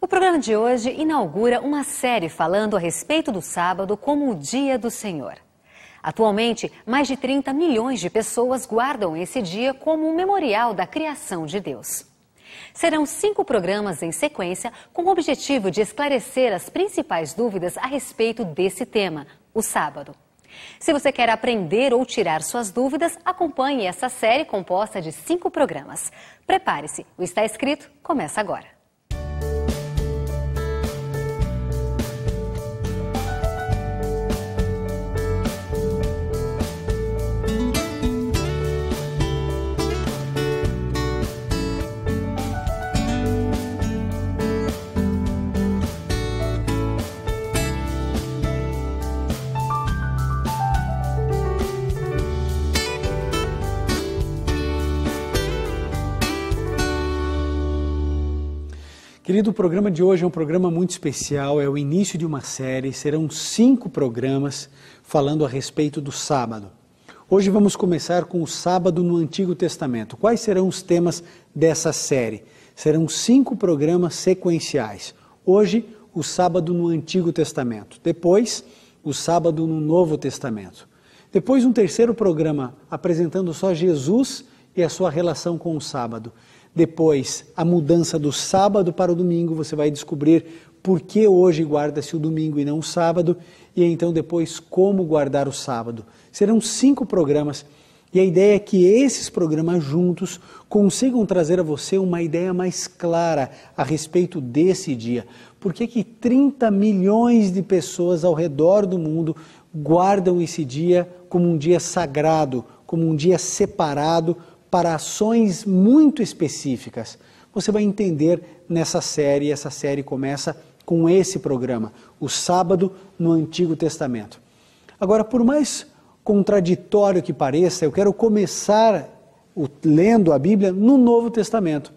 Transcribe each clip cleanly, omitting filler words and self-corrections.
O programa de hoje inaugura uma série falando a respeito do sábado como o dia do Senhor. Atualmente, mais de 30 milhões de pessoas guardam esse dia como um memorial da criação de Deus. Serão 5 programas em sequência com o objetivo de esclarecer as principais dúvidas a respeito desse tema, o sábado. Se você quer aprender ou tirar suas dúvidas, acompanhe essa série composta de 5 programas. Prepare-se, o Está Escrito começa agora. Querido, o programa de hoje é um programa muito especial, é o início de uma série, serão 5 programas falando a respeito do sábado. Hoje vamos começar com o sábado no Antigo Testamento. Quais serão os temas dessa série? Serão 5 programas sequenciais. Hoje, o sábado no Antigo Testamento. Depois, o sábado no Novo Testamento. Depois, um terceiro programa apresentando só Jesus e a sua relação com o sábado. Depois, a mudança do sábado para o domingo, você vai descobrir por que hoje guarda-se o domingo e não o sábado, e então depois como guardar o sábado. Serão 5 programas, e a ideia é que esses programas juntos consigam trazer a você uma ideia mais clara a respeito desse dia. Por que 30 milhões de pessoas ao redor do mundo guardam esse dia como um dia sagrado, como um dia separado, para ações muito específicas. Você vai entender nessa série, e essa série começa com esse programa, o sábado no Antigo Testamento. Agora, por mais contraditório que pareça, eu quero começar lendo a Bíblia no Novo Testamento,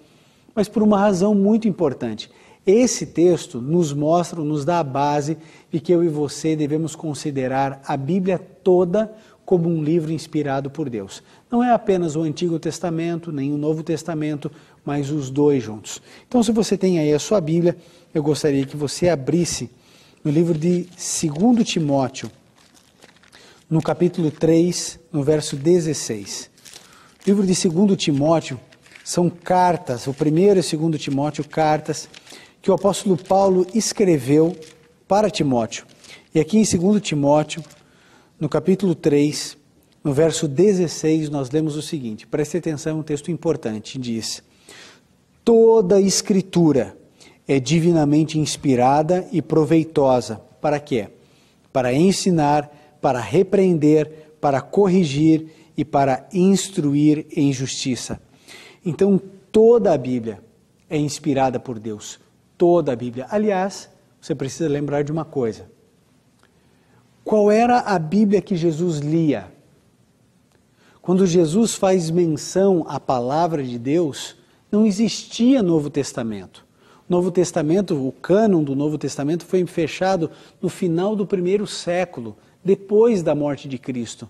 mas por uma razão muito importante. Esse texto nos mostra, nos dá a base de que eu e você devemos considerar a Bíblia toda como um livro inspirado por Deus. Não é apenas o Antigo Testamento, nem o Novo Testamento, mas os dois juntos. Então, se você tem aí a sua Bíblia, eu gostaria que você abrisse no livro de 2 Timóteo, no capítulo 3, no verso 16. O livro de 2 Timóteo são cartas, o 1º e 2 Timóteo, cartas que o apóstolo Paulo escreveu para Timóteo. E aqui em 2 Timóteo, no capítulo 3, no verso 16, nós lemos o seguinte, preste atenção, é um texto importante, diz: toda a escritura é divinamente inspirada e proveitosa, para quê? Para ensinar, para repreender, para corrigir e para instruir em justiça. Então, toda a Bíblia é inspirada por Deus, toda a Bíblia. Aliás, você precisa lembrar de uma coisa. Qual era a Bíblia que Jesus lia? Quando Jesus faz menção à palavra de Deus, não existia Novo Testamento. O Novo Testamento, o cânon do Novo Testamento foi fechado no final do 1º século, depois da morte de Cristo.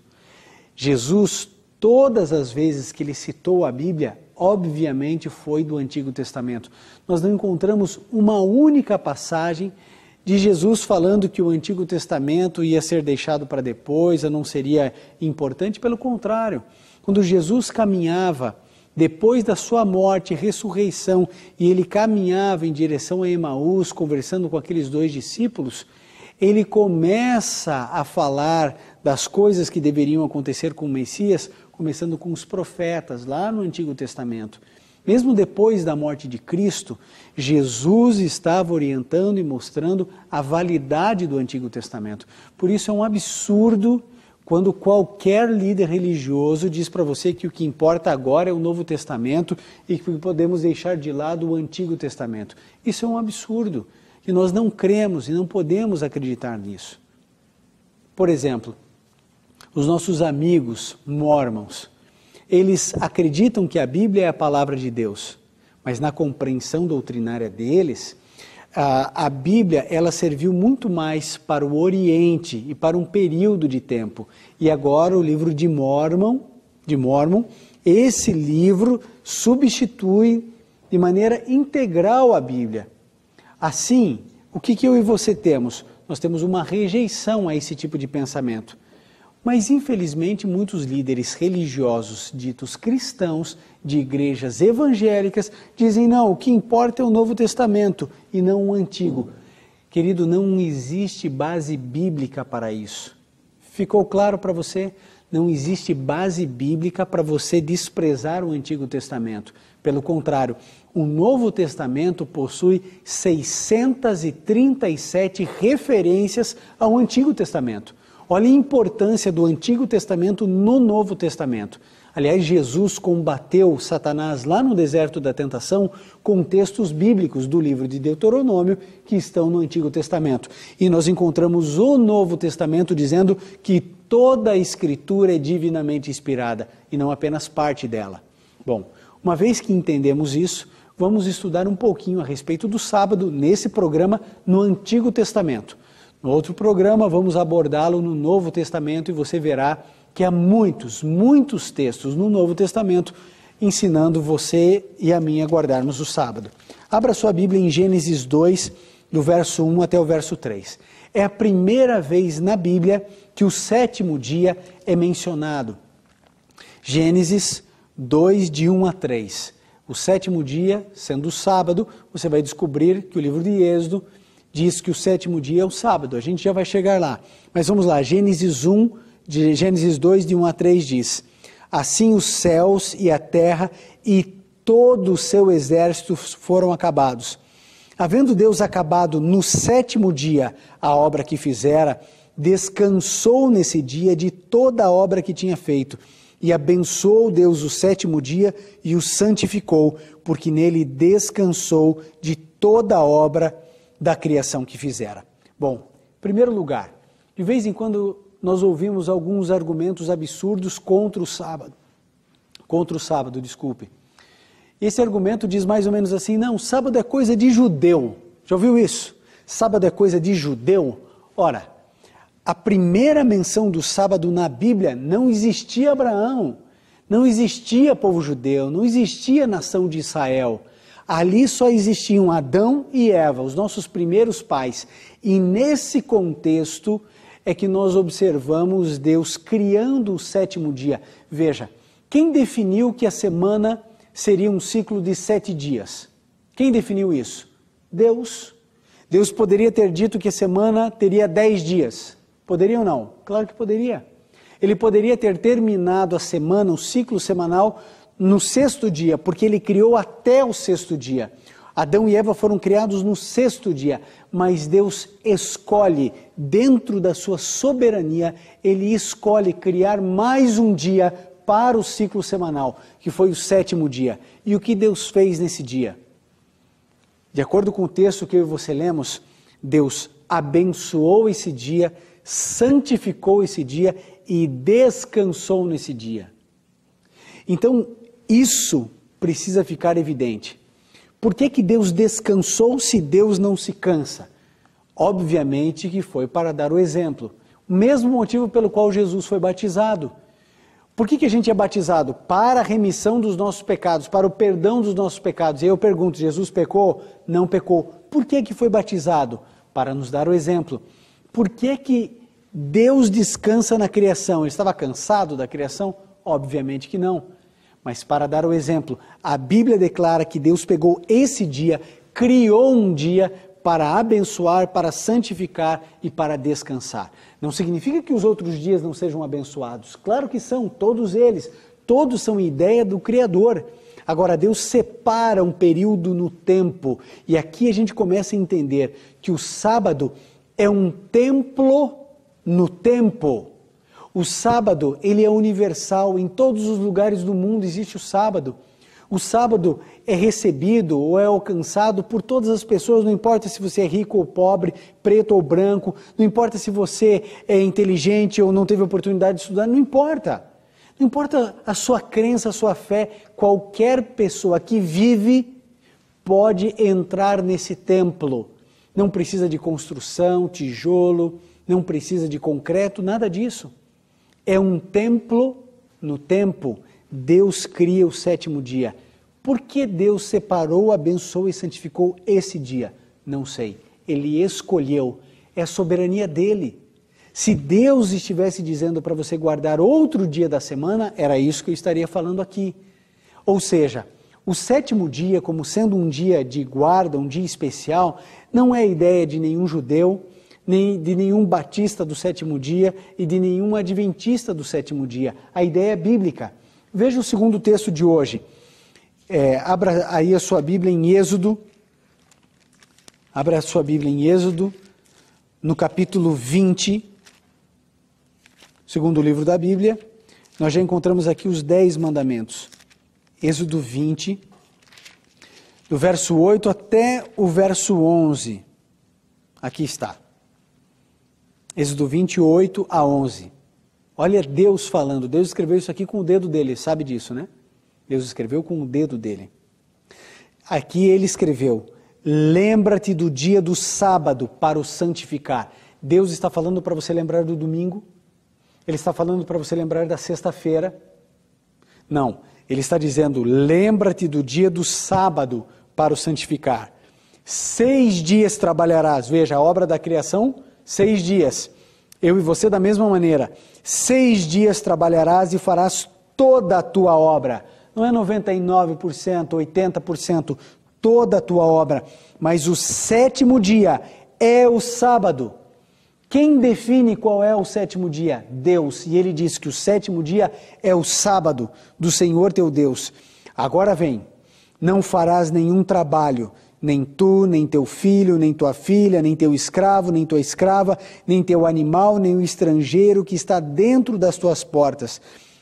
Jesus, todas as vezes que ele citou a Bíblia, obviamente foi do Antigo Testamento. Nós não encontramos uma única passagem de Jesus falando que o Antigo Testamento ia ser deixado para depois, não seria importante. Pelo contrário, quando Jesus caminhava, depois da sua morte e ressurreição, e ele caminhava em direção a Emaús, conversando com aqueles 2 discípulos, ele começa a falar das coisas que deveriam acontecer com o Messias, começando com os profetas, lá no Antigo Testamento. Mesmo depois da morte de Cristo, Jesus estava orientando e mostrando a validade do Antigo Testamento. Por isso é um absurdo quando qualquer líder religioso diz para você que o que importa agora é o Novo Testamento e que podemos deixar de lado o Antigo Testamento. Isso é um absurdo, que nós não cremos e não podemos acreditar nisso. Por exemplo, os nossos amigos mórmons, eles acreditam que a Bíblia é a palavra de Deus, mas na compreensão doutrinária deles, a Bíblia ela serviu muito mais para o Oriente e para um período de tempo. E agora o livro de Mormon, esse livro substitui de maneira integral a Bíblia. Assim, o que eu e você temos? Nós temos uma rejeição a esse tipo de pensamento. Mas, infelizmente, muitos líderes religiosos ditos cristãos, de igrejas evangélicas, dizem, não, o que importa é o Novo Testamento e não o Antigo. Querido, não existe base bíblica para isso. Ficou claro para você? Não existe base bíblica para você desprezar o Antigo Testamento. Pelo contrário, o Novo Testamento possui 637 referências ao Antigo Testamento. Olha a importância do Antigo Testamento no Novo Testamento. Aliás, Jesus combateu Satanás lá no deserto da tentação com textos bíblicos do livro de Deuteronômio que estão no Antigo Testamento. E nós encontramos o Novo Testamento dizendo que toda a Escritura é divinamente inspirada e não apenas parte dela. Bom, uma vez que entendemos isso, vamos estudar um pouquinho a respeito do sábado nesse programa no Antigo Testamento. No outro programa vamos abordá-lo no Novo Testamento e você verá que há muitos textos no Novo Testamento ensinando você e a mim a guardarmos o sábado. Abra sua Bíblia em Gênesis 2, do verso 1 até o verso 3. É a primeira vez na Bíblia que o sétimo dia é mencionado. Gênesis 2, de 1 a 3. O sétimo dia, sendo o sábado, você vai descobrir que o livro de Êxodo diz que o sétimo dia é o sábado. A gente já vai chegar lá. Mas vamos lá, Gênesis 2, de 1 a 3 diz: Assim os céus e a terra e todo o seu exército foram acabados. Havendo Deus acabado no sétimo dia a obra que fizera, descansou nesse dia de toda a obra que tinha feito. E abençoou Deus o sétimo dia e o santificou, porque nele descansou de toda a obra da criação que fizera. Bom, em primeiro lugar, de vez em quando nós ouvimos alguns argumentos absurdos contra o sábado. Esse argumento diz mais ou menos assim, não, sábado é coisa de judeu. Já ouviu isso? Sábado é coisa de judeu? Ora, a primeira menção do sábado na Bíblia não existia Abraão, não existia povo judeu, não existia nação de Israel. Ali só existiam Adão e Eva, os nossos primeiros pais. E nesse contexto é que nós observamos Deus criando o sétimo dia. Veja, quem definiu que a semana seria um ciclo de 7 dias? Quem definiu isso? Deus. Deus poderia ter dito que a semana teria 10 dias. Poderia ou não? Claro que poderia. Ele poderia ter terminado a semana, o ciclo semanal, no 6º dia, porque ele criou até o 6º dia. Adão e Eva foram criados no 6º dia, mas Deus escolhe, dentro da sua soberania, ele escolhe criar mais um dia para o ciclo semanal, que foi o 7º dia. E o que Deus fez nesse dia? De acordo com o texto que eu e você lemos, Deus abençoou esse dia, santificou esse dia e descansou nesse dia. Então, isso precisa ficar evidente. Por que Deus descansou se Deus não se cansa? Obviamente que foi para dar o exemplo. O mesmo motivo pelo qual Jesus foi batizado. Por que a gente é batizado? Para a remissão dos nossos pecados, para o perdão dos nossos pecados. E aí eu pergunto, Jesus pecou? Não pecou. Por que foi batizado? Para nos dar o exemplo. Por que Deus descansa na criação? Ele estava cansado da criação? Obviamente que não. Mas para dar o exemplo, a Bíblia declara que Deus pegou esse dia, criou um dia para abençoar, para santificar e para descansar. Não significa que os outros dias não sejam abençoados. Claro que são, todos eles. Todos são ideia do Criador. Agora, Deus separa um período no tempo. E aqui a gente começa a entender que o sábado é um templo no tempo. O sábado, ele é universal, em todos os lugares do mundo existe o sábado. O sábado é recebido ou é alcançado por todas as pessoas, não importa se você é rico ou pobre, preto ou branco, não importa se você é inteligente ou não teve oportunidade de estudar, não importa. Não importa a sua crença, a sua fé, qualquer pessoa que vive pode entrar nesse templo. Não precisa de construção, tijolo, não precisa de concreto, nada disso. É um templo no tempo. Deus cria o 7º dia. Por que Deus separou, abençoou e santificou esse dia? Não sei. Ele escolheu. É a soberania dele. Se Deus estivesse dizendo para você guardar outro dia da semana, era isso que eu estaria falando aqui. Ou seja, o sétimo dia, como sendo um dia de guarda, um dia especial, não é ideia de nenhum judeu, nem de nenhum batista do sétimo dia e de nenhum adventista do sétimo dia. A ideia é bíblica. Veja o segundo texto de hoje. Abra aí a sua Bíblia em Êxodo. Abra a sua Bíblia em Êxodo, no capítulo 20, segundo livro da Bíblia. Nós já encontramos aqui os 10 mandamentos. Êxodo 20, do verso 8 até o verso 11. Aqui está. Êxodo 28 a 11. Olha Deus falando. Deus escreveu isso aqui com o dedo dele, sabe disso, né? Deus escreveu com o dedo dele. Aqui ele escreveu: lembra-te do dia do sábado para o santificar. Deus está falando para você lembrar do domingo? Ele está falando para você lembrar da sexta-feira? Não. Ele está dizendo: lembra-te do dia do sábado para o santificar. 6 dias trabalharás. Veja, a obra da criação, 6 dias. Eu e você da mesma maneira. 6 dias trabalharás e farás toda a tua obra. Não é 99%, 80%, toda a tua obra. Mas o sétimo dia é o sábado. Quem define qual é o sétimo dia? Deus. E ele diz que o sétimo dia é o sábado do Senhor teu Deus. Agora vem, não farás nenhum trabalho, nem tu, nem teu filho, nem tua filha, nem teu escravo, nem tua escrava, nem teu animal, nem o estrangeiro que está dentro das tuas portas.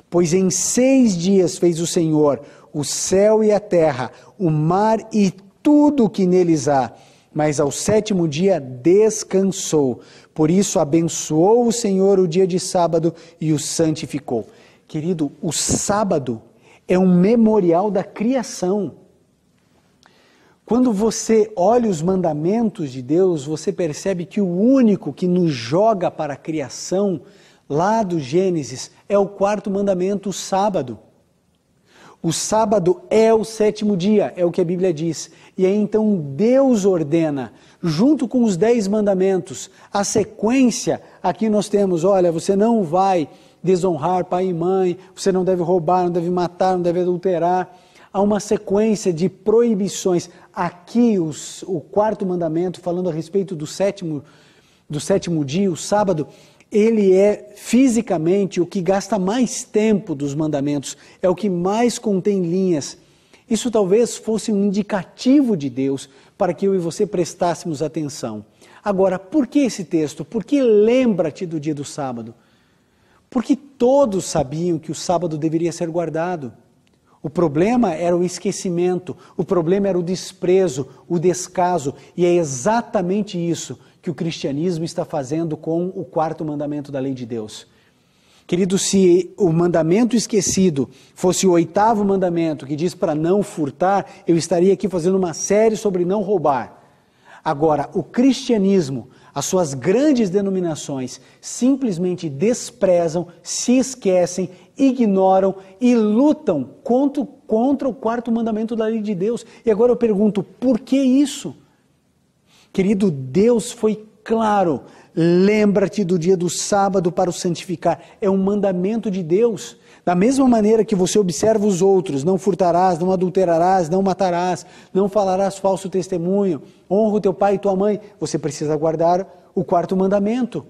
Pois em 6 dias fez o Senhor o céu e a terra, o mar e tudo o que neles há. Mas ao sétimo dia descansou. Por isso abençoou o Senhor o dia de sábado e o santificou. Querido, o sábado é um memorial da criação. Quando você olha os mandamentos de Deus, você percebe que o único que nos joga para a criação, lá do Gênesis, é o 4º mandamento, o sábado. O sábado é o sétimo dia, é o que a Bíblia diz. E aí então Deus ordena, junto com os 10 mandamentos, a sequência, aqui nós temos, olha, você não vai desonrar pai e mãe, você não deve roubar, não deve matar, não deve adulterar. Há uma sequência de proibições. Aqui o 4º mandamento, falando a respeito do sétimo dia, o sábado, ele é fisicamente o que gasta mais tempo dos mandamentos, é o que mais contém linhas. Isso talvez fosse um indicativo de Deus para que eu e você prestássemos atenção. Agora, por que esse texto? Por que lembra-te do dia do sábado? Porque todos sabiam que o sábado deveria ser guardado. O problema era o esquecimento, o problema era o desprezo, o descaso, e é exatamente isso que o cristianismo está fazendo com o 4º mandamento da lei de Deus. Querido, se o mandamento esquecido fosse o 8º mandamento, que diz para não furtar, eu estaria aqui fazendo uma série sobre não roubar. Agora, o cristianismo, as suas grandes denominações, simplesmente desprezam, se esquecem, ignoram e lutam contra o 4º mandamento da lei de Deus. E agora eu pergunto, por que isso? Querido, Deus foi claro, lembra-te do dia do sábado para o santificar. É um mandamento de Deus. Da mesma maneira que você observa os outros, não furtarás, não adulterarás, não matarás, não falarás falso testemunho, honra o teu pai e tua mãe, você precisa guardar o 4º mandamento.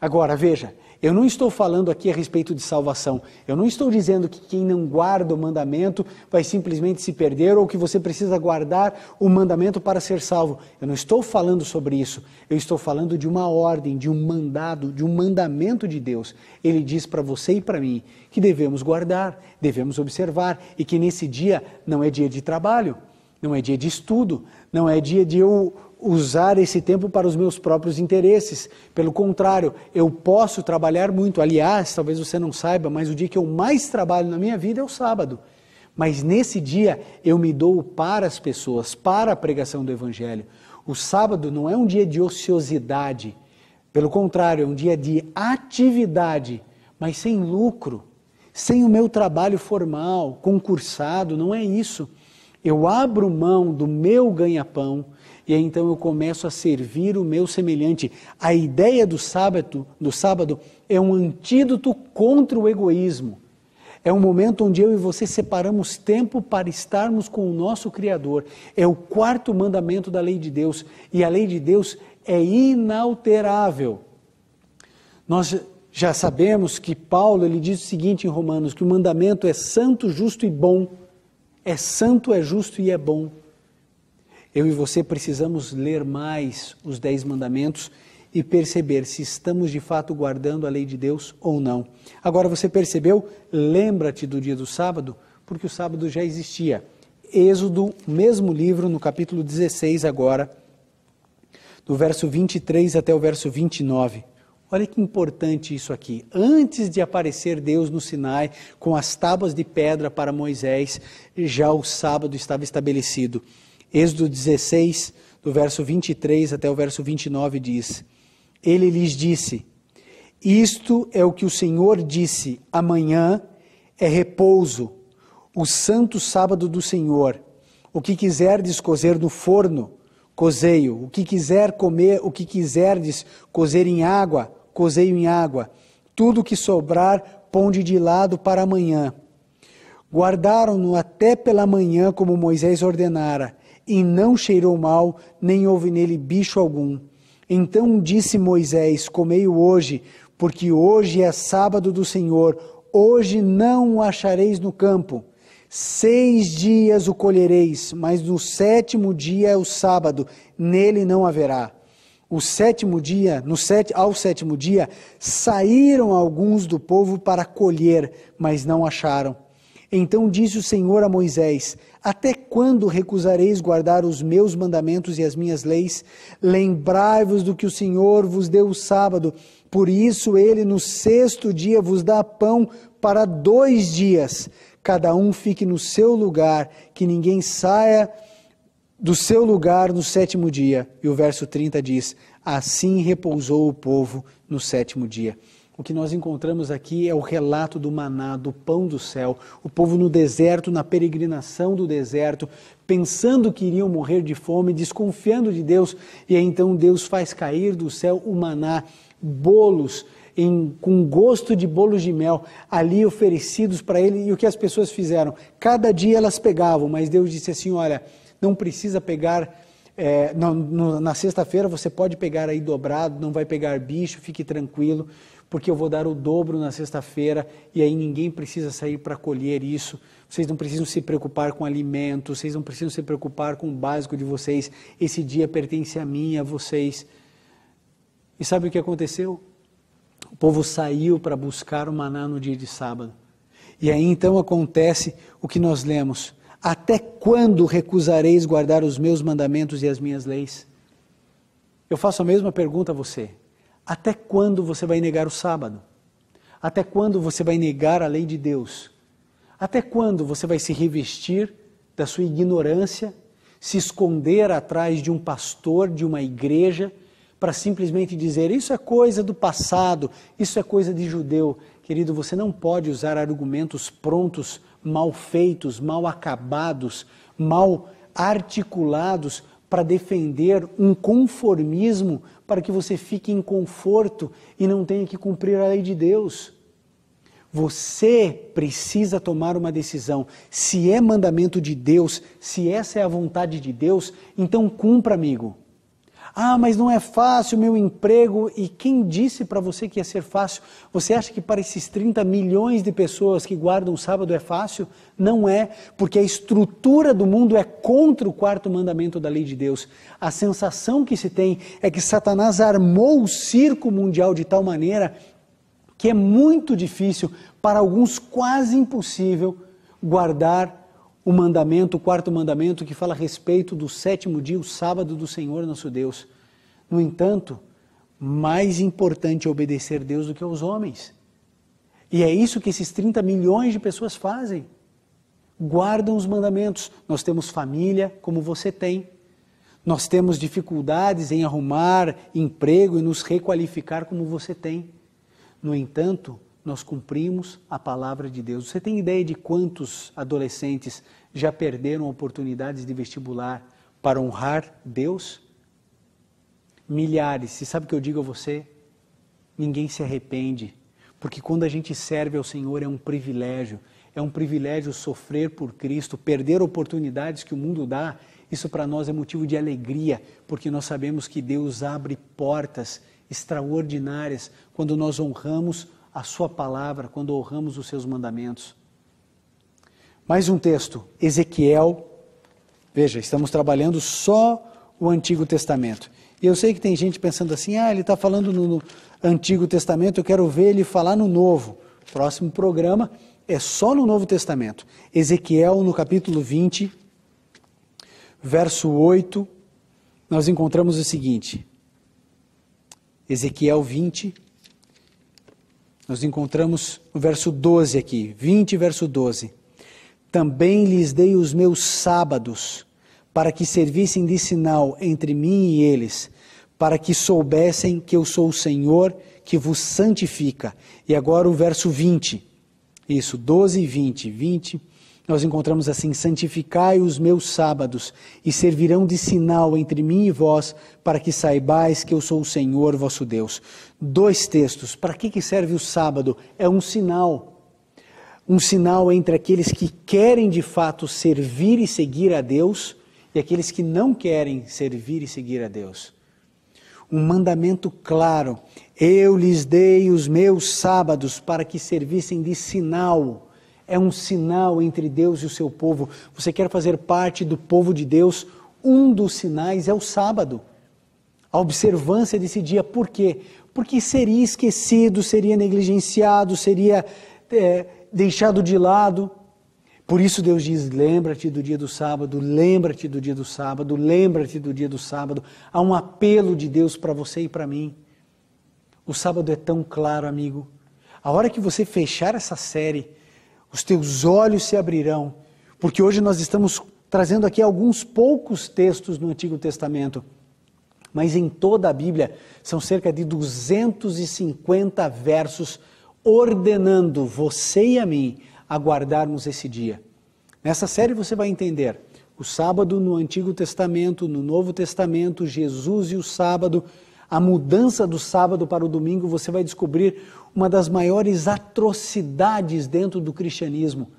Agora, veja, eu não estou falando aqui a respeito de salvação. Eu não estou dizendo que quem não guarda o mandamento vai simplesmente se perder ou que você precisa guardar o mandamento para ser salvo. Eu não estou falando sobre isso. Eu estou falando de uma ordem, de um mandado, de um mandamento de Deus. Ele diz para você e para mim que devemos guardar, devemos observar e que nesse dia não é dia de trabalho, não é dia de estudo, não é dia de eu usar esse tempo para os meus próprios interesses. Pelo contrário, eu posso trabalhar muito. Aliás, talvez você não saiba, mas o dia que eu mais trabalho na minha vida é o sábado. Mas nesse dia eu me dou para as pessoas, para a pregação do Evangelho. O sábado não é um dia de ociosidade. Pelo contrário, é um dia de atividade, mas sem lucro, sem o meu trabalho formal, concursado, não é isso. Eu abro mão do meu ganha-pão, e aí então eu começo a servir o meu semelhante. A ideia do sábado é um antídoto contra o egoísmo. É um momento onde eu e você separamos tempo para estarmos com o nosso Criador. É o quarto mandamento da lei de Deus, e a lei de Deus é inalterável. Nós já sabemos que Paulo ele diz o seguinte em Romanos, que o mandamento é santo, justo e bom. É santo, é justo e é bom. Eu e você precisamos ler mais os 10 mandamentos e perceber se estamos de fato guardando a lei de Deus ou não. Agora você percebeu? Lembra-te do dia do sábado, porque o sábado já existia. Êxodo, mesmo livro, no capítulo 16 agora, do verso 23 até o verso 29. Olha que importante isso aqui. Antes de aparecer Deus no Sinai, com as tábuas de pedra para Moisés, já o sábado estava estabelecido. Êxodo 16, do verso 23 até o verso 29 diz: Ele lhes disse, isto é o que o Senhor disse, amanhã é repouso, o santo sábado do Senhor. O que quiserdes cozer no forno, cozei-o. O que quiser comer, o que quiserdes cozer em água, cozei-o em água. Tudo o que sobrar, ponde de lado para amanhã. Guardaram-no até pela manhã, como Moisés ordenara, e não cheirou mal, nem houve nele bicho algum. Então disse Moisés, comei-o hoje, porque hoje é sábado do Senhor, hoje não o achareis no campo. 6 dias o colhereis, mas no 7º dia é o sábado, nele não haverá. Ao 7º dia, saíram alguns do povo para colher, mas não acharam. Então disse o Senhor a Moisés, até quando recusareis guardar os meus mandamentos e as minhas leis? Lembrai-vos do que o Senhor vos deu o sábado, por isso ele no 6º dia vos dá pão para 2 dias. Cada um fique no seu lugar, que ninguém saia do seu lugar no 7º dia. E o verso 30 diz, assim repousou o povo no 7º dia. O que nós encontramos aqui é o relato do maná, do pão do céu. O povo no deserto, na peregrinação do deserto, pensando que iriam morrer de fome, desconfiando de Deus. E aí então Deus faz cair do céu o maná, bolos, com gosto de bolos de mel, ali oferecidos para ele. E o que as pessoas fizeram? Cada dia elas pegavam, mas Deus disse assim, olha, não precisa pegar, na sexta-feira você pode pegar aí dobrado, não vai pegar bicho, fique tranquilo, porque eu vou dar o dobro na sexta-feira, e aí ninguém precisa sair para colher isso, vocês não precisam se preocupar com alimento, vocês não precisam se preocupar com o básico de vocês, esse dia pertence a mim, a vocês. E sabe o que aconteceu? O povo saiu para buscar o maná no dia de sábado. E aí então acontece o que nós lemos. Até quando recusareis guardar os meus mandamentos e as minhas leis? Eu faço a mesma pergunta a você. Até quando você vai negar o sábado? Até quando você vai negar a lei de Deus? Até quando você vai se revestir da sua ignorância, se esconder atrás de um pastor, de uma igreja, para simplesmente dizer, isso é coisa do passado, isso é coisa de judeu. Querido, você não pode usar argumentos prontos, mal feitos, mal acabados, mal articulados para defender um conformismo, para que você fique em conforto e não tenha que cumprir a lei de Deus. Você precisa tomar uma decisão. Se é mandamento de Deus, se essa é a vontade de Deus, então cumpra, amigo. Ah, mas não é fácil o meu emprego. E quem disse para você que ia ser fácil? Você acha que para esses 30 milhões de pessoas que guardam o sábado é fácil? Não é, porque a estrutura do mundo é contra o 4º mandamento da lei de Deus. A sensação que se tem é que Satanás armou o circo mundial de tal maneira que é muito difícil, para alguns quase impossível, guardar o mandamento, o 4º mandamento, que fala a respeito do 7º dia, o sábado do Senhor nosso Deus. No entanto, mais importante é obedecer Deus do que aos homens. E é isso que esses 30 milhões de pessoas fazem. Guardam os mandamentos. Nós temos família, como você tem. Nós temos dificuldades em arrumar emprego e nos requalificar, como você tem. No entanto, nós cumprimos a palavra de Deus. Você tem ideia de quantos adolescentes já perderam oportunidades de vestibular para honrar Deus? Milhares. E sabe o que eu digo a você? Ninguém se arrepende, porque quando a gente serve ao Senhor é um privilégio sofrer por Cristo, perder oportunidades que o mundo dá. Isso para nós é motivo de alegria, porque nós sabemos que Deus abre portas extraordinárias quando nós honramos a sua palavra, quando honramos os seus mandamentos. Mais um texto, Ezequiel. Veja, estamos trabalhando só o Antigo Testamento. E eu sei que tem gente pensando assim, ele está falando no Antigo Testamento, eu quero ver ele falar no Novo. Próximo programa é só no Novo Testamento. Ezequiel, no capítulo 20, verso 8, nós encontramos o seguinte. Ezequiel 20, nós encontramos o verso 12 aqui, 20, verso 12. Também lhes dei os meus sábados, para que servissem de sinal entre mim e eles, para que soubessem que eu sou o Senhor que vos santifica. E agora o verso 20, isso, 12 e 20, nós encontramos assim, santificai os meus sábados, e servirão de sinal entre mim e vós, para que saibais que eu sou o Senhor vosso Deus. Dois textos, para que serve o sábado? É um sinal entre aqueles que querem de fato servir e seguir a Deus, e aqueles que não querem servir e seguir a Deus. Um mandamento claro, eu lhes dei os meus sábados para que servissem de sinal. É um sinal entre Deus e o seu povo. Você quer fazer parte do povo de Deus? Um dos sinais é o sábado. A observância desse dia. Por quê? Porque seria esquecido, seria negligenciado, seria deixado de lado. Por isso Deus diz, lembra-te do dia do sábado, lembra-te do dia do sábado, lembra-te do dia do sábado. Há um apelo de Deus para você e para mim. O sábado é tão claro, amigo. A hora que você fechar essa série, os teus olhos se abrirão, porque hoje nós estamos trazendo aqui alguns poucos textos no Antigo Testamento, mas em toda a Bíblia são cerca de 250 versos ordenando você e a mim a guardarmos esse dia. Nessa série você vai entender o sábado no Antigo Testamento, no Novo Testamento, Jesus e o sábado, a mudança do sábado para o domingo. Você vai descobrir uma das maiores atrocidades dentro do cristianismo.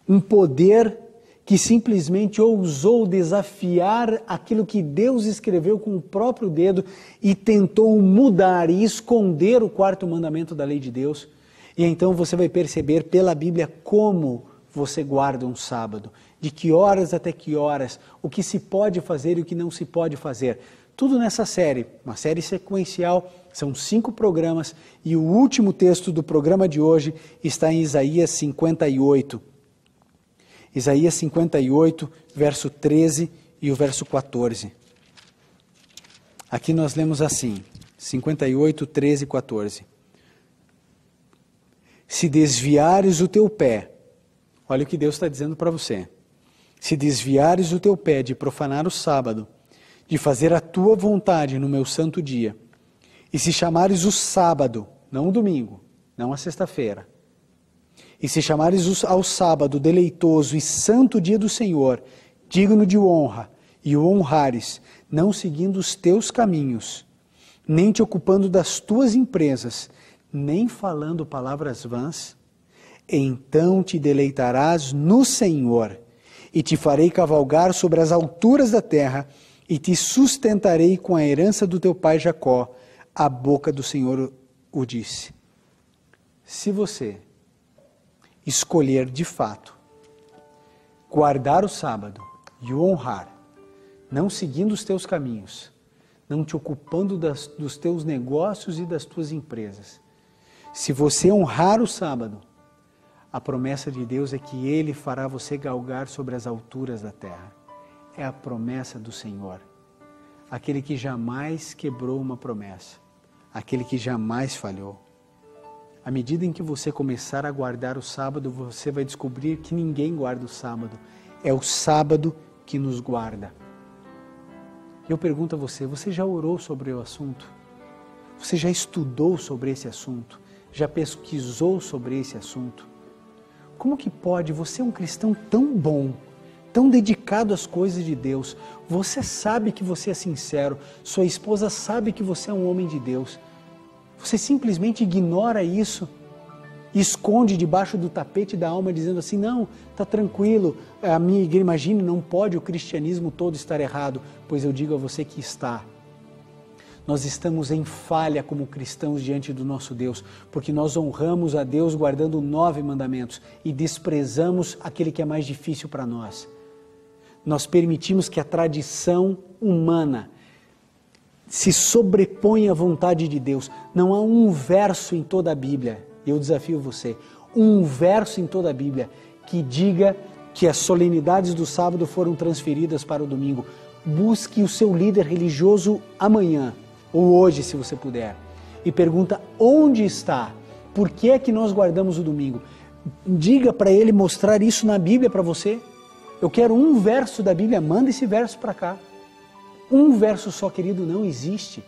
Um poder que simplesmente ousou desafiar aquilo que Deus escreveu com o próprio dedo e tentou mudar e esconder o quarto mandamento da lei de Deus. E então você vai perceber pela Bíblia como você guarda um sábado, de que horas até que horas, o que se pode fazer e o que não se pode fazer. Tudo nessa série, uma série sequencial, são 5 programas e o último texto do programa de hoje está em Isaías 58. Isaías 58, verso 13 e o verso 14. Aqui nós lemos assim, 58, 13 e 14. Se desviares o teu pé, olha o que Deus está dizendo para você. Se desviares o teu pé de profanar o sábado, de fazer a tua vontade no meu santo dia, e se chamares o sábado, não o domingo, não a sexta-feira, e se chamares ao sábado deleitoso e santo dia do Senhor, digno de honra, e o honrares, não seguindo os teus caminhos, nem te ocupando das tuas empresas, nem falando palavras vãs, então te deleitarás no Senhor, e te farei cavalgar sobre as alturas da terra, e te sustentarei com a herança do teu pai Jacó. A boca do Senhor o disse. Se você escolher de fato guardar o sábado e o honrar, não seguindo os teus caminhos, não te ocupando dos teus negócios e das tuas empresas, se você honrar o sábado, a promessa de Deus é que Ele fará você galgar sobre as alturas da terra. É a promessa do Senhor. Aquele que jamais quebrou uma promessa. Aquele que jamais falhou. À medida em que você começar a guardar o sábado, você vai descobrir que ninguém guarda o sábado. É o sábado que nos guarda. Eu pergunto a você, você já orou sobre o assunto? Você já estudou sobre esse assunto? Já pesquisou sobre esse assunto? Como que pode, você é um cristão tão bom, tão dedicado às coisas de Deus. Você sabe que você é sincero, sua esposa sabe que você é um homem de Deus. Você simplesmente ignora isso, esconde debaixo do tapete da alma, dizendo assim, não, está tranquilo, a minha igreja, imagine, não pode o cristianismo todo estar errado, pois eu digo a você que está. Nós estamos em falha como cristãos diante do nosso Deus, porque nós honramos a Deus guardando 9 mandamentos e desprezamos aquele que é mais difícil para nós. Nós permitimos que a tradição humana se sobreponha à vontade de Deus. Não há um verso em toda a Bíblia, eu desafio você, um verso em toda a Bíblia que diga que as solenidades do sábado foram transferidas para o domingo. Busque o seu líder religioso amanhã, ou hoje, se você puder, e pergunta onde está, por que é que nós guardamos o domingo. Diga para ele mostrar isso na Bíblia para você. Eu quero um verso da Bíblia, manda esse verso para cá. Um verso só, querido, não existe.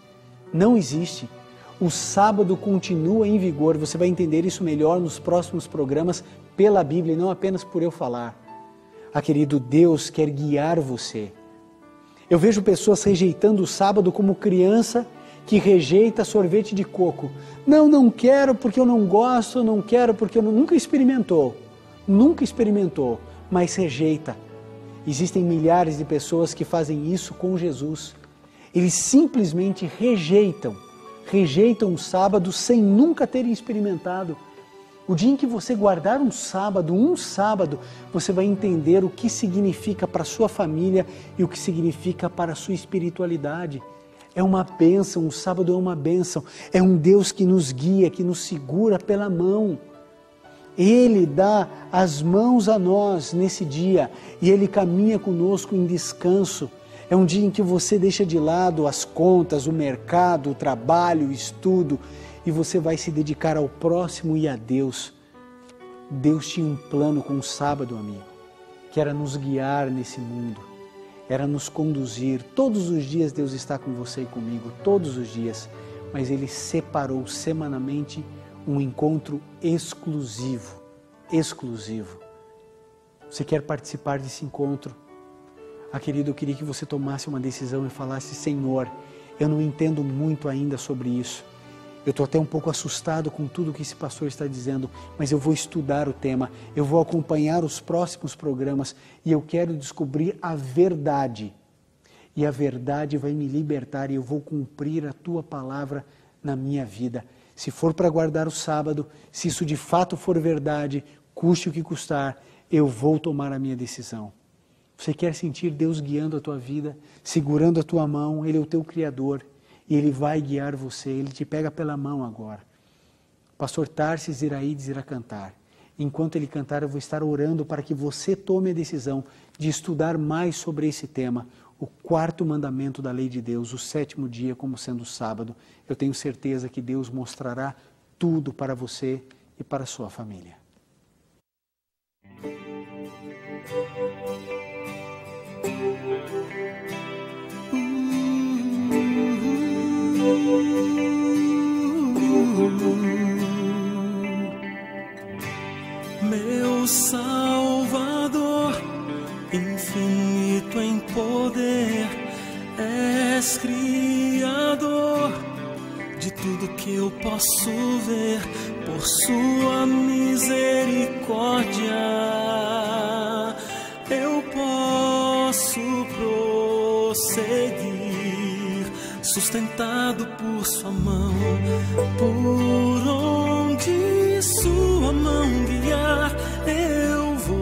Não existe. O sábado continua em vigor, você vai entender isso melhor nos próximos programas pela Bíblia e não apenas por eu falar. Querido, Deus quer guiar você. Eu vejo pessoas rejeitando o sábado como criança que rejeita sorvete de coco. Não quero porque eu não gosto, não quero porque eu nunca experimentou, mas rejeita. Existem milhares de pessoas que fazem isso com Jesus. Eles simplesmente rejeitam o sábado sem nunca terem experimentado. O dia em que você guardar um sábado, você vai entender o que significa para a sua família e o que significa para a sua espiritualidade. É uma bênção, o sábado é uma bênção. É um Deus que nos guia, que nos segura pela mão. Ele dá as mãos a nós nesse dia e Ele caminha conosco em descanso. É um dia em que você deixa de lado as contas, o mercado, o trabalho, o estudo, e você vai se dedicar ao próximo e a Deus. Deus tinha um plano com o sábado, amigo, que era nos guiar nesse mundo, era nos conduzir. Todos os dias Deus está com você e comigo, todos os dias, mas Ele separou semanalmente um encontro exclusivo. Você quer participar desse encontro? Querido, eu queria que você tomasse uma decisão e falasse, Senhor, eu não entendo muito ainda sobre isso. Eu estou até um pouco assustado com tudo que esse pastor está dizendo, mas eu vou estudar o tema, eu vou acompanhar os próximos programas e eu quero descobrir a verdade. E a verdade vai me libertar e eu vou cumprir a Tua palavra na minha vida. Se for para guardar o sábado, se isso de fato for verdade, custe o que custar, eu vou tomar a minha decisão. Você quer sentir Deus guiando a tua vida, segurando a tua mão? Ele é o teu Criador. E Ele vai guiar você, Ele te pega pela mão agora. Pastor Tarsis Iraídes irá cantar. Enquanto ele cantar, eu vou estar orando para que você tome a decisão de estudar mais sobre esse tema, o 4º mandamento da lei de Deus, o 7º dia como sendo sábado. Eu tenho certeza que Deus mostrará tudo para você e para a sua família. Meu Salvador, infinito em poder, és Criador de tudo que eu posso ver. Por sua misericórdia eu posso prosseguir, sustentado por sua mão, por onde sua mão guiar, eu vou,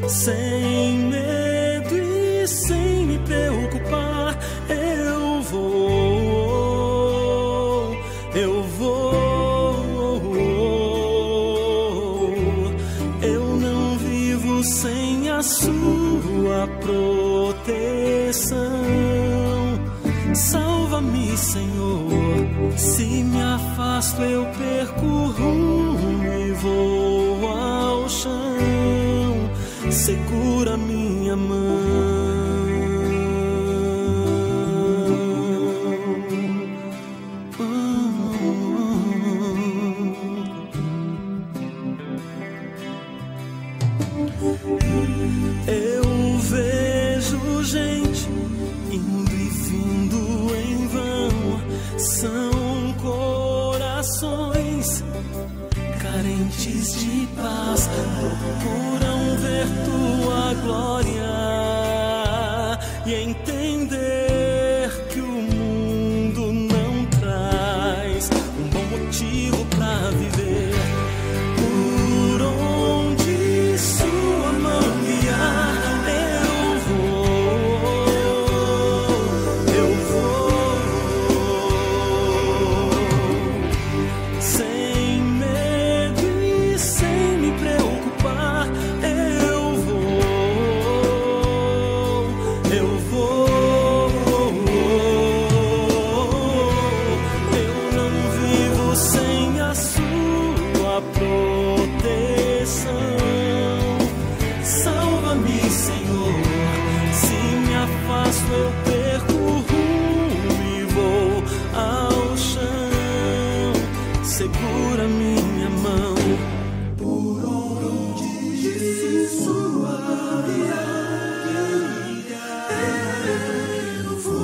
sem medo e sem me preocupar, eu vou, eu não vivo sem a sua proteção. Salva-me, Senhor, se me afasto eu perco o rumo e vou ao chão, segura minha mão. Eu vejo gente indo e vindo em vão. São corações carentes de paz, procuram ver tua glória e entender que o mundo não traz um bom motivo pra viver. Por onde sua mão guiar, eu vou, sem medo e sem me preocupar. Eu vou. Eu não vivo sem a sua proteção. Salva-me, Senhor, se me afasto eu perco o rumo e vou ao chão. Segura minha mão. Por onde sua eu vou,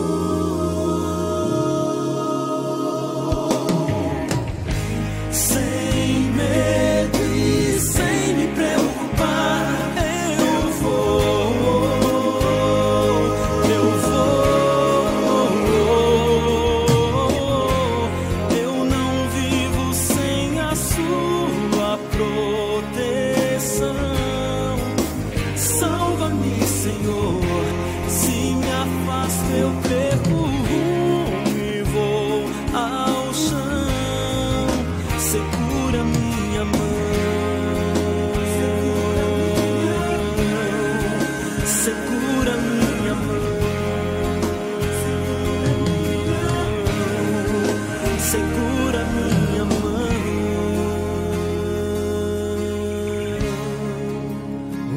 sem medo e sem me preocupar. Eu vou. Eu não vivo sem a sua proteção. Salva-me, Senhor, se me afasto eu perco o rumo e vou ao chão. Segura minha mão, segura minha mão, segura minha mão.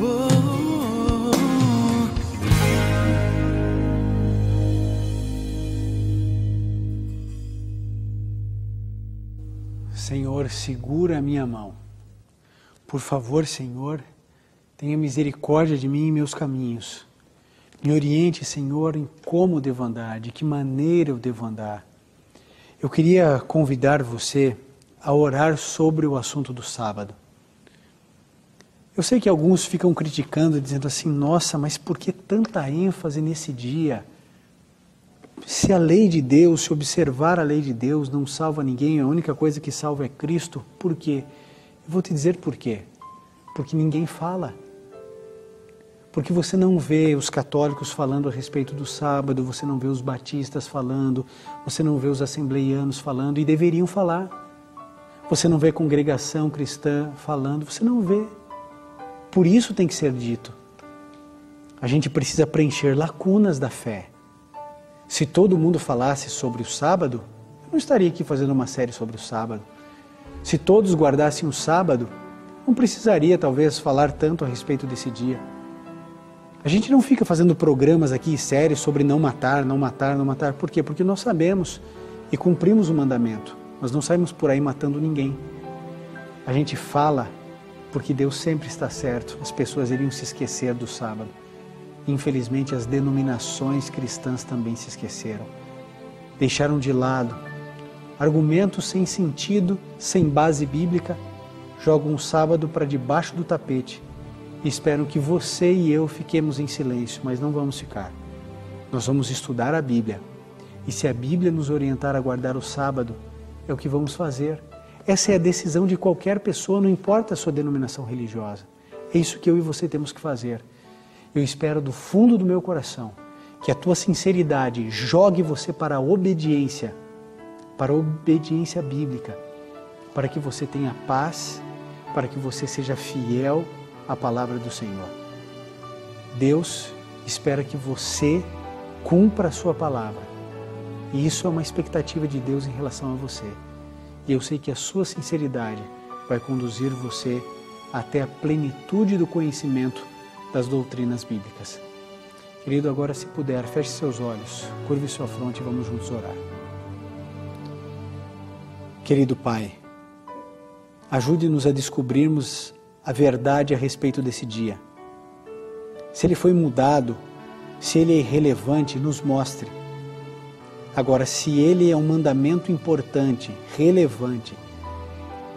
Oh. Senhor, segura a minha mão. Por favor, Senhor, tenha misericórdia de mim e meus caminhos. Me oriente, Senhor, em como devo andar, de que maneira eu devo andar. Eu queria convidar você a orar sobre o assunto do sábado. Eu sei que alguns ficam criticando, dizendo assim, nossa, mas por que tanta ênfase nesse dia? Se a lei de Deus, se observar a lei de Deus não salva ninguém, a única coisa que salva é Cristo, por quê? Eu vou te dizer por quê. Porque ninguém fala. Porque você não vê os católicos falando a respeito do sábado, você não vê os batistas falando, você não vê os assembleianos falando, e deveriam falar. Você não vê a congregação cristã falando, você não vê. Por isso tem que ser dito. A gente precisa preencher lacunas da fé. Se todo mundo falasse sobre o sábado, eu não estaria aqui fazendo uma série sobre o sábado. Se todos guardassem o sábado, não precisaria talvez falar tanto a respeito desse dia. A gente não fica fazendo programas aqui, séries sobre não matar, não matar, não matar. Por quê? Porque nós sabemos e cumprimos o mandamento. Nós não saímos por aí matando ninguém. A gente fala porque Deus sempre está certo. As pessoas iriam se esquecer do sábado. Infelizmente, as denominações cristãs também se esqueceram. Deixaram de lado argumentos sem sentido, sem base bíblica, jogam o sábado para debaixo do tapete e esperam que você e eu fiquemos em silêncio, mas não vamos ficar. Nós vamos estudar a Bíblia. E se a Bíblia nos orientar a guardar o sábado, é o que vamos fazer. Essa é a decisão de qualquer pessoa, não importa a sua denominação religiosa. É isso que eu e você temos que fazer. Eu espero do fundo do meu coração que a tua sinceridade jogue você para a obediência bíblica, para que você tenha paz, para que você seja fiel à palavra do Senhor. Deus espera que você cumpra a sua palavra. E isso é uma expectativa de Deus em relação a você. E eu sei que a sua sinceridade vai conduzir você até a plenitude do conhecimento das doutrinas bíblicas. Querido, agora se puder, feche seus olhos, curve sua fronte e vamos juntos orar. Querido Pai, ajude-nos a descobrirmos a verdade a respeito desse dia. Se ele foi mudado, se ele é irrelevante, nos mostre. Agora, se ele é um mandamento importante, relevante,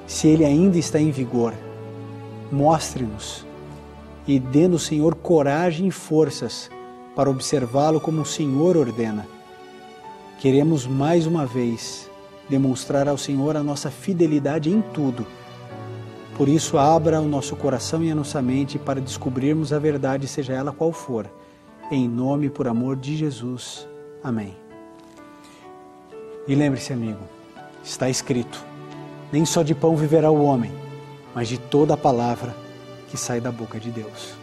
se ele ainda está em vigor, mostre-nos e dê-nos, Senhor, coragem e forças para observá-lo como o Senhor ordena. Queremos mais uma vez demonstrar ao Senhor a nossa fidelidade em tudo. Por isso, abra o nosso coração e a nossa mente para descobrirmos a verdade, seja ela qual for. Em nome e por amor de Jesus. Amém. E lembre-se, amigo, está escrito: nem só de pão viverá o homem, mas de toda a palavra que sai da boca de Deus.